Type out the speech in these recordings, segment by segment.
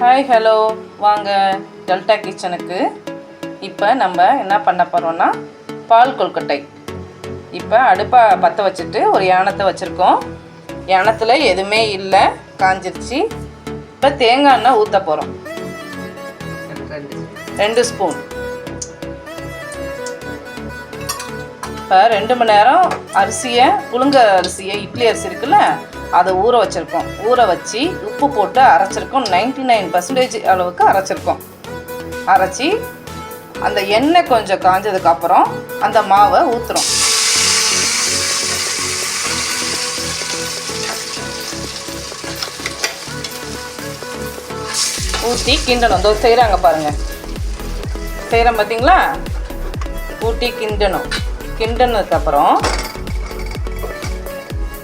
Hi hello வாங்க delta கிச்சனுக்கு. இப்போ நம்ம என்ன பண்ண போகிறோம்னா பால் கொழுக்கட்டை. இப்போ அடுப்பை பற்ற வச்சுட்டு ஒரு யானத்தை வச்சுருக்கோம். யானத்தில் எதுவுமே இல்லை, காஞ்சிருச்சு. இப்போ தேங்காய் எண்ணெய் ஊற்ற போகிறோம். 2 ஸ்பூன். இப்போ 2 மணி நேரம் அரிசியை, புழுங்க அரிசியை, இட்லி அரிசி இருக்குல்ல, அதை ஊற வச்சுருக்கோம். ஊற வச்சு உப்பு போட்டு அரைச்சிருக்கோம். 99% அளவுக்கு அரைச்சிருக்கோம். அரைச்சி அந்த எண்ணெய் கொஞ்சம் காஞ்சதுக்கப்புறம் அந்த மாவை ஊற்றுறோம். ஊற்றி கிண்டணும். இதோ செய்கிறாங்க பாருங்கள், செய்கிறோம் பார்த்தீங்களா? ஊற்றி கிண்டணும். கிண்டினதுக்கப்புறம்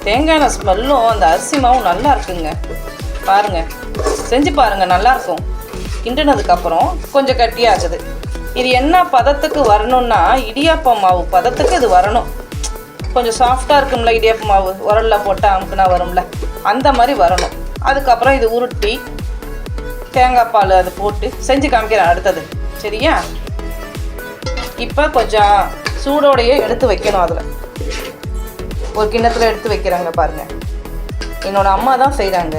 தேங்காய் எண்ணெய் ஸ்மெல்லும் அந்த அரிசி மாவும் நல்லா இருக்குங்க. பாருங்கள், செஞ்சு பாருங்கள், நல்லாயிருக்கும். கிண்டினதுக்கப்புறம் கொஞ்சம் கட்டியாகுது. இது என்ன பதத்துக்கு வரணும்னா இடியாப்பம் மாவு பதத்துக்கு இது வரணும். கொஞ்சம் சாஃப்டாக இருக்கும்ல இடியாப்பம் மாவு, உரலில் போட்டால் அமுக்குனா வரும்ல, அந்த மாதிரி வரணும். அதுக்கப்புறம் இது உருட்டி தேங்காய் பால் அது போட்டு செஞ்சு காமிக்கிறேன் அடுத்தது, சரியா? இப்போ கொஞ்சம் சூடோடையே எடுத்து வைக்கணும். அதில் ஒரு கிண்ணத்தில் எடுத்து வைக்கிறாங்க பாருங்கள். என்னோடய அம்மா தான் செய்கிறாங்க.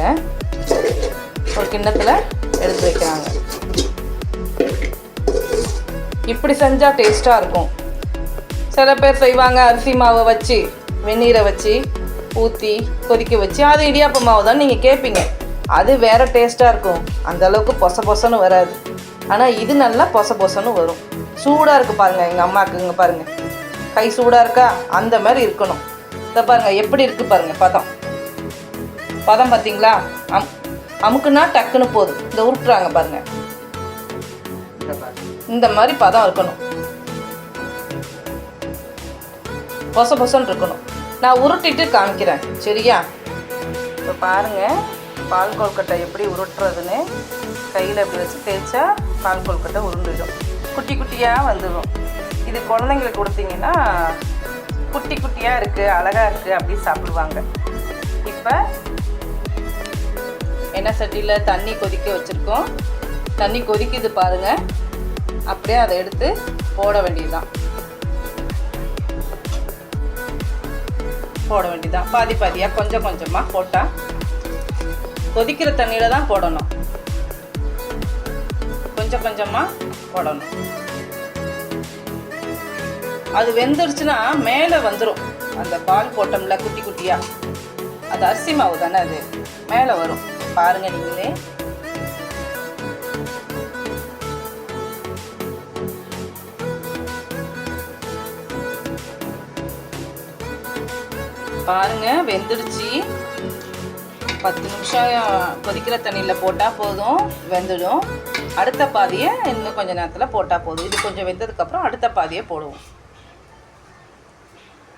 ஒரு கிண்ணத்தில் எடுத்து வைக்கிறாங்க. இப்படி செஞ்சால் டேஸ்ட்டாக இருக்கும். சில பேர் செய்வாங்க அரிசி மாவை வச்சு வெந்நீரை வச்சு ஊற்றி கொதிக்க வச்சு, அது இடியாப்ப மாவு தான் நீங்கள் கேட்பீங்க. அது வேறு டேஸ்ட்டாக இருக்கும், அந்தளவுக்கு பொச பொசன்னு வராது. ஆனால் இது நல்லா பொச பொசன்னு வரும். சூடாக இருக்குது பாருங்கள். எங்கள் அம்மாவுக்கு இங்கே பாருங்கள், கை சூடாக இருக்கா, அந்த மாதிரி இருக்கணும். இதை பாருங்கள் எப்படி இருக்குது பாருங்கள் பதம். பதம் பார்த்தீங்களா? அமுக்குன்னா டக்குன்னு போதும். இந்த உருட்டுறாங்க பாருங்கள், இந்த மாதிரி பதம் இருக்கணும். பொச பொசன்னு இருக்கணும். நான் உருட்டிட்டு காமிக்கிறேன், சரியா? இப்போ பாருங்கள் பால் கொழுக்கட்டை எப்படி உருட்டுறதுன்னு. கையில் எப்படி வச்சு தேய்ச்சா பால் கொழுக்கட்டை உருண்டுடும். குட்டி குட்டியாக வந்துடும். இது குழந்தைங்களுக்கு கொடுத்தீங்கன்னா குட்டி குட்டியாக இருக்குது, அழகாக இருக்குது, அப்படி சாப்பிடுவாங்க. இப்போ எண்ணெய் சட்டியில் தண்ணி கொதிக்க வச்சுருக்கோம். தண்ணி கொதிக்குது பாருங்கள். அப்படியே அதை எடுத்து போட வேண்டியதுதான். போட வேண்டியதுதான் பாதி பாதியாக, கொஞ்சம் கொஞ்சமாக போட்டால். கொதிக்கிற தண்ணியில் தான் போடணும், கொஞ்சம் கொஞ்சமாக போடணும். அது வெந்துருச்சுன்னா மேலே வந்துடும். அந்த பால் போட்டோம்ல குட்டி குட்டியாக, அது அரிசி மாவு தானே, அது மேலே வரும். பாருங்கள் நீங்களே. பாருங்கள் வெந்துடுச்சு. 10 நிமிஷம் கொதிக்கிற தண்ணியில் போட்டால் போதும், வெந்துடும். அடுத்த பாதியை இன்னும் கொஞ்சம் நேரத்தில் போட்டால் போதும். இது கொஞ்சம் வெந்ததுக்கப்புறம் அடுத்த பாதியை போடுவோம்.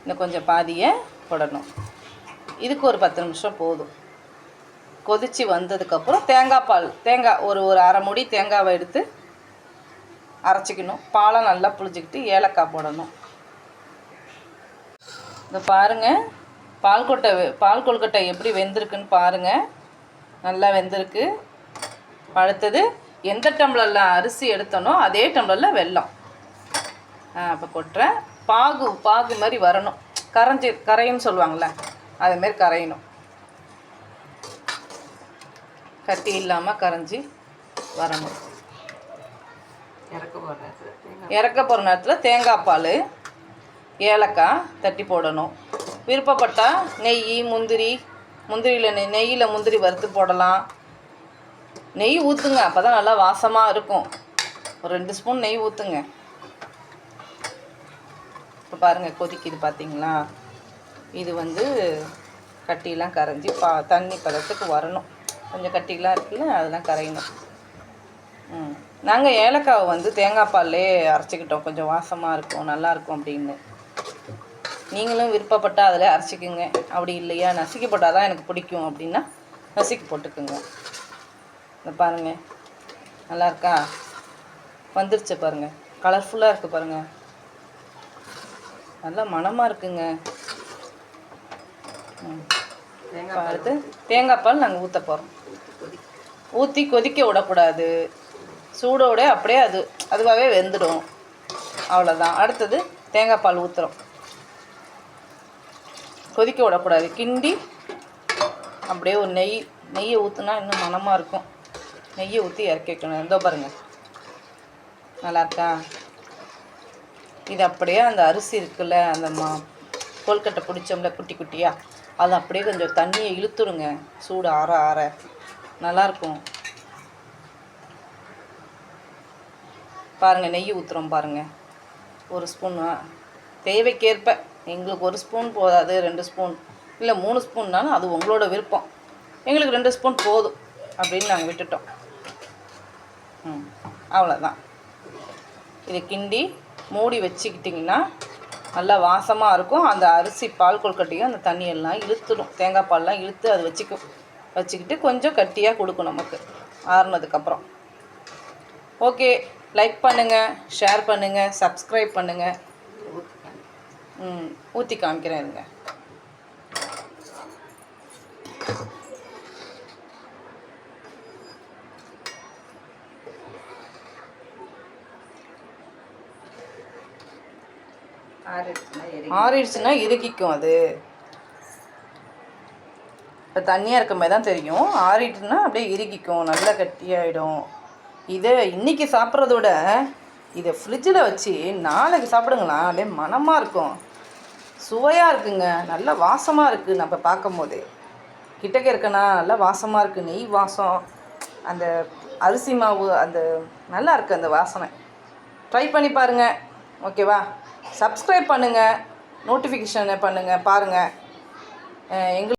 இன்னும் கொஞ்சம் பாதியை போடணும். இதுக்கு ஒரு 10 நிமிஷம் போதும். கொதித்து வந்ததுக்கப்புறம் தேங்காய் பால், தேங்காய் ஒரு அரை மூடி தேங்காவை எடுத்து அரைச்சிக்கணும். பாலை நல்லா புளிஞ்சிக்கிட்டு ஏலக்காய் போடணும். இந்த பாருங்கள் பால் கொழுக்கட்டை எப்படி வெந்திருக்குன்னு பாருங்கள். நல்லா வெந்திருக்கு. அடுத்தது எந்த டம்ளரில் அரிசி எடுத்தனோ அதே டம்ளரில் வெல்லம் இப்போ கொட்டுறேன். பாகு மாதிரி வரணும். கரைன்னு சொல்லுவாங்கள்ல, அதுமாரி கரையணும். கட்டி இல்லாமல் கரைஞ்சி வரணும். இறக்க போகிற நேரத்தில் தேங்காய் பால், ஏலக்காய் தட்டி போடணும். விருப்பப்பட்டால் நெய், நெய்யில் முந்திரி வறுத்து போடலாம். நெய் ஊற்றுங்க, அப்போ தான் நல்லா வாசமாக இருக்கும். ஒரு 2 ஸ்பூன் நெய் ஊற்றுங்க. இப்போ பாருங்கள் கொதிக்குது பார்த்தீங்களா? இது கட்டிலாம் கரைஞ்சி தண்ணி பதத்துக்கு வரணும். கொஞ்சம் கட்டிலாம் இருக்குல்ல, அதெல்லாம் கரையணும். நாங்கள் ஏலக்காவை தேங்காய் பால்லே அரைச்சிக்கிட்டோம். கொஞ்சம் வாசமாக இருக்கும், நல்லாயிருக்கும் அப்படின்னு. நீங்களும் விருப்பப்பட்டால் அதில் அரைச்சிக்குங்க. அப்படி இல்லையா நசுக்கி போட்டால் தான் எனக்கு பிடிக்கும் அப்படின்னா நசுக்கி போட்டுக்குங்க. இந்த பாருங்கள் நல்லா இருக்கா? வந்துருச்சு பாருங்கள், கலர்ஃபுல்லாக இருக்குது பாருங்கள், நல்லா மணமாக இருக்குங்க. அடுத்து தேங்காய் பால் நாங்கள் ஊற்ற போகிறோம். ஊற்றி கொதிக்க விடக்கூடாது. சூடோடு அப்படியே அதுவாகவே வெந்துடும். அவ்வளோதான். அடுத்தது தேங்காய் பால் ஊற்றுறோம். கொதிக்க விடக்கூடாது. கிண்டி அப்படியே ஒரு நெய்யை ஊற்றுனா இன்னும் மணமாக இருக்கும். நெய்யை ஊற்றி இறக்கி வைக்கணும். இதோ பாருங்கள், நல்லாயிருக்கா? இது அப்படியே அந்த அரிசி இருக்குல்ல, அந்த கொழுக்கட்டை பிடிச்சோம்ல குட்டி குட்டியாக, அது அப்படியே கொஞ்சம் தண்ணியை இழுத்துருங்க. சூடு ஆற ஆற நல்லாயிருக்கும். பாருங்கள், நெய் ஊற்றுறோம் பாருங்கள். 1 ஸ்பூன் தேவைக்கேற்ப. எங்களுக்கு 1 ஸ்பூன் போதாது, 2 ஸ்பூன் இல்லை 3 ஸ்பூன்னாலும் அது உங்களோட விருப்பம். எங்களுக்கு 2 ஸ்பூன் போதும் அப்படின்னு நாங்கள் விட்டுட்டோம். அவ்வளோதான். இதை கிண்டி மூடி வச்சுக்கிட்டிங்கன்னா நல்லா வாசமாக இருக்கும். அந்த அரிசி பால் கொழுக்கட்டையும் அந்த தண்ணியெல்லாம் இழுத்துடும். தேங்காய் பால்லாம் இழுத்து அது வச்சுக்கிட்டு கொஞ்சம் கட்டியாக கொடுக்கும் நமக்கு ஆறுனதுக்கப்புறம். ஓகே, லைக் பண்ணுங்கள், ஷேர் பண்ணுங்கள், சப்ஸ்கிரைப் பண்ணுங்கள். ஊற்றி காமிக்கிறேன் இருங்க. ஆறிடுச்சுன்னா இறுக்கிக்கும். அது இப்போ தண்ணியாக இருக்க மாதிரி தான் தெரியும். ஆறிட்டுன்னா அப்படியே இறுக்கிக்கும், நல்லா கட்டியாகிடும். இதை இன்றைக்கி சாப்பிட்றத விட இதை ஃப்ரிட்ஜில் வச்சு நாளைக்கு சாப்பிடுங்களா, அப்படியே மணமாக இருக்கும், சுவையாக இருக்குங்க, நல்ல வாசமாக இருக்குது. நம்ம பார்க்கும் போதே கிட்டக்க இருக்கனா நல்லா வாசமாக இருக்குது. நெய் வாசம், அந்த அரிசி மாவு, அந்த நல்லா இருக்குது அந்த வாசனை. ட்ரை பண்ணி பாருங்கள். ஓகேவா? சப்ஸ்கிரைப் பண்ணுங்கள், நோட்டிஃபிகேஷனை பண்ணுங்கள். பாருங்கள். எங்களுக்கு